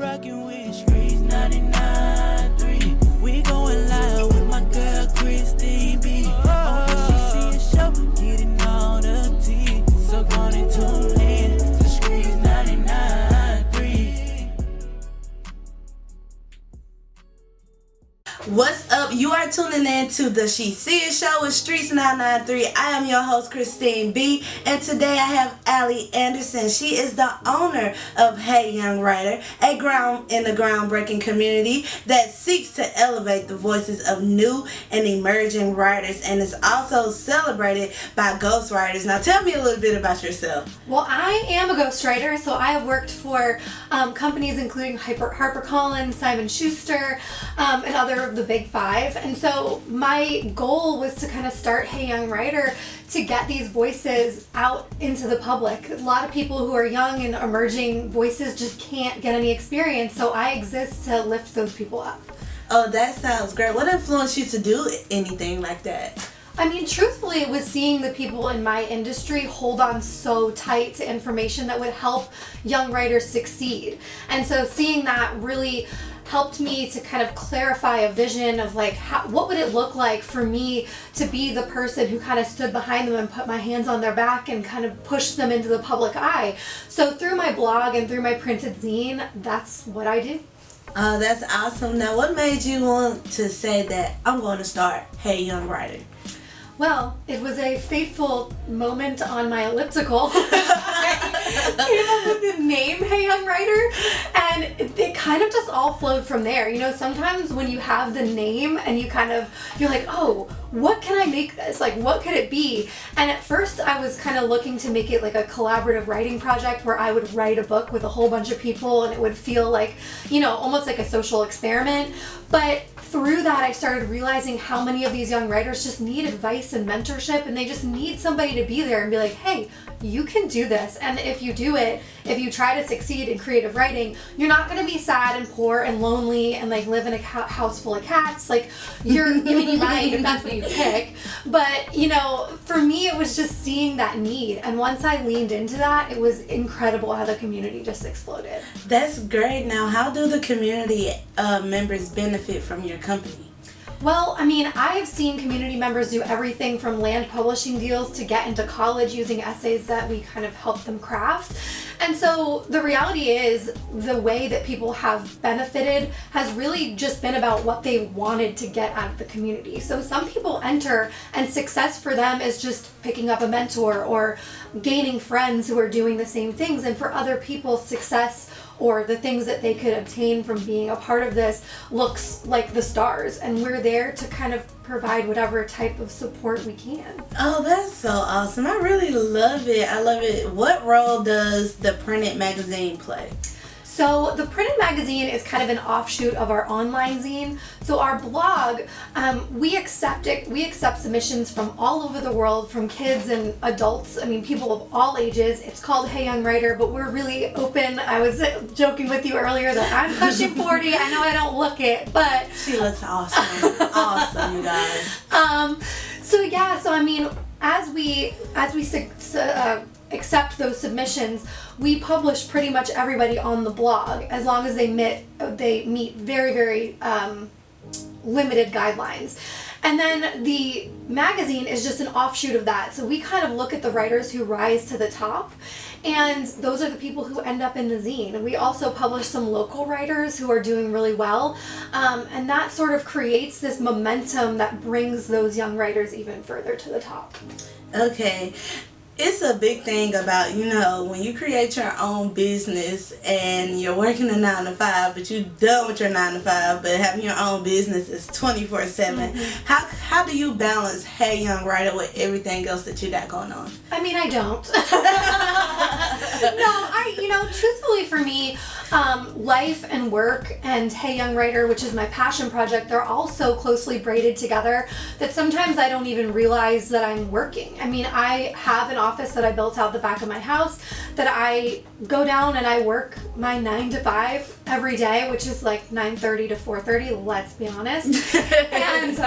rockin' with Streetz 99.3. We going live with my girl Christine B. On the She See It show, getting all the tea. So gonna tune in to Streetz 99.3. What's up? You are tuning in to the She See It show with Streetz 99.3. I am your host, Christine B, and today I have Alee Anderson. She is the owner of Hey Young Writer, a groundbreaking community that seeks to elevate the voices of new and emerging writers, and is also celebrated by ghostwriters. Now tell me a little bit about yourself. Well, I am a ghostwriter, so I have worked for companies including HarperCollins, Simon Schuster, and other of the big five. And so my goal was to kind of start Hey Young Writer to get these voices out into the public. A lot of people who are young and emerging voices just can't get any experience, so I exist to lift those people up. Oh, that sounds great. What influenced you to do anything like that? I mean, truthfully, it was seeing the people in my industry hold on so tight to information that would help young writers succeed. And so seeing that really helped me to kind of clarify a vision of like, what would it look like for me to be the person who kind of stood behind them and put my hands on their back and kind of pushed them into the public eye. So through my blog and through my printed zine, that's what I do. Oh, that's awesome. Now, what made you want to say that I'm going to start Hey Young Writer? Well, it was a fateful moment on my elliptical. I came up with the name Hey Young Writer, and it kind of just all flowed from there. You know, sometimes when you have the name and you're like, oh, what can I make this? Like, what could it be? And at first I was kind of looking to make it like a collaborative writing project where I would write a book with a whole bunch of people and it would feel like, you know, almost like a social experiment. But through that, I started realizing how many of these young writers just need advice and mentorship, and they just need somebody to be there and be like, hey, you can do this. And if you do it, if you try to succeed in creative writing, you're not going to be sad and poor and lonely and like live in a house full of cats. Like, you might if that's what you pick. But, you know, for me, it was just seeing that need. And once I leaned into that, it was incredible how the community just exploded. That's great. Now, how do the community members benefit from your company? Well, I mean, I have seen community members do everything from land publishing deals to get into college using essays that we kind of help them craft. And so the reality is the way that people have benefited has really just been about what they wanted to get out of the community. So some people enter and success for them is just picking up a mentor or gaining friends who are doing the same things. And for other people, success or the things that they could obtain from being a part of this looks like the stars, and we're there to kind of provide whatever type of support we can. Oh, that's so awesome. I really love it. I love it. What role does the printed magazine play? So the printed magazine is kind of an offshoot of our online zine. So our blog, we accept submissions from all over the world, from kids and adults. I mean, people of all ages. It's called Hey Young Writer, but we're really open. I was joking with you earlier that I'm pushing 40. I know I don't look it, but she looks awesome. Awesome, you guys. So I mean, as we accept those submissions, we publish pretty much everybody on the blog as long as they meet very, very limited guidelines. And then the magazine is just an offshoot of that. So we kind of look at the writers who rise to the top, and those are the people who end up in the zine. And we also publish some local writers who are doing really well, and that sort of creates this momentum that brings those young writers even further to the top. Okay. It's a big thing about, you know, when you create your own business and you're working a 9 to 5, but you're done with your 9 to 5, but having your own business is 24/7. Mm-hmm. How do you balance Hey Young Writer with everything else that you got going on? I mean, I don't. No, truthfully for me, life and work and Hey Young Writer, which is my passion project, they're all so closely braided together that sometimes I don't even realize that I'm working. I mean, I have an office that I built out the back of my house that I go down and I work my 9 to 5 every day, which is like 9:30 to 4:30, let's be honest. And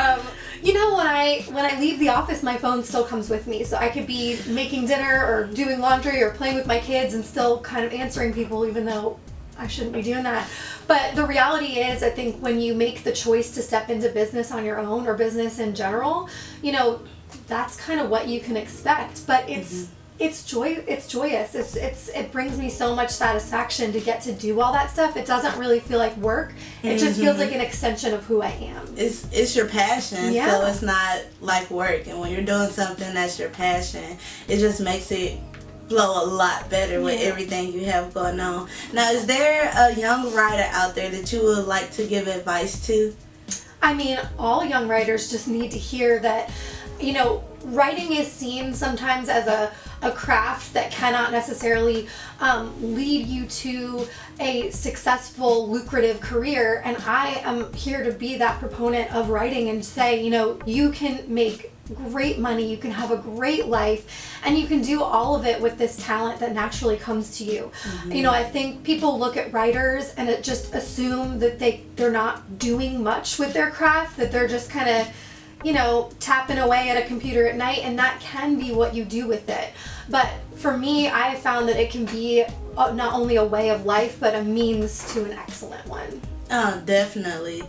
you know, when I leave the office, my phone still comes with me, so I could be making dinner or doing laundry or playing with my kids and still kind of answering people, even though I shouldn't be doing that. But the reality is, I think when you make the choice to step into business on your own or business in general, you know, that's kind of what you can expect. But it's joyous. It brings me so much satisfaction to get to do all that stuff. It doesn't really feel like work. It just feels like an extension of who I am. It's your passion, Yeah. so it's not like work. And when you're doing something that's your passion, it just makes it flow a lot better with everything you have going on. Now, is there a young writer out there that you would like to give advice to? I mean, all young writers just need to hear that, you know, writing is seen sometimes as a craft that cannot necessarily lead you to a successful, lucrative career. And I am here to be that proponent of writing and say, you know, you can make great money, you can have a great life, and you can do all of it with this talent that naturally comes to you. You know, I think people look at writers and it just assume that they're not doing much with their craft, that they're just kind of, you know, tapping away at a computer at night, and that can be what you do with it. But for me, I have found that it can be not only a way of life, but a means to an excellent one. Oh, definitely.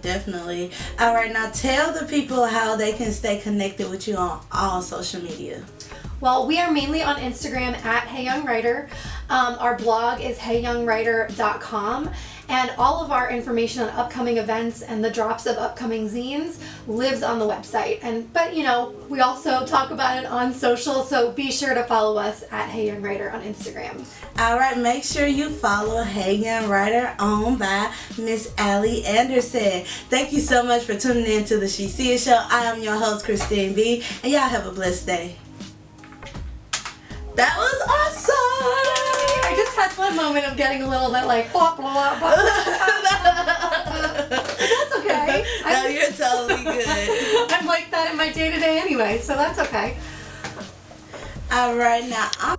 All right, now tell the people how they can stay connected with you on all social media. Well, we are mainly on Instagram at Hey Young Writer. Our blog is heyyoungwriter.com, and all of our information on upcoming events and the drops of upcoming zines lives on the website. But you know, we also talk about it on social, so be sure to follow us at Hey Young Writer on Instagram. All right, make sure you follow Hey Young Writer, owned by Miss Alee Anderson. Thank you so much for tuning in to the She See It Show. I am your host, Christine B, and y'all have a blessed day. That was awesome! I just had one moment of getting a little bit like, blah, blah, blah, blah. That's okay. No, you're totally good. I'm like that in my day-to-day anyway, so that's okay. All right, now I'm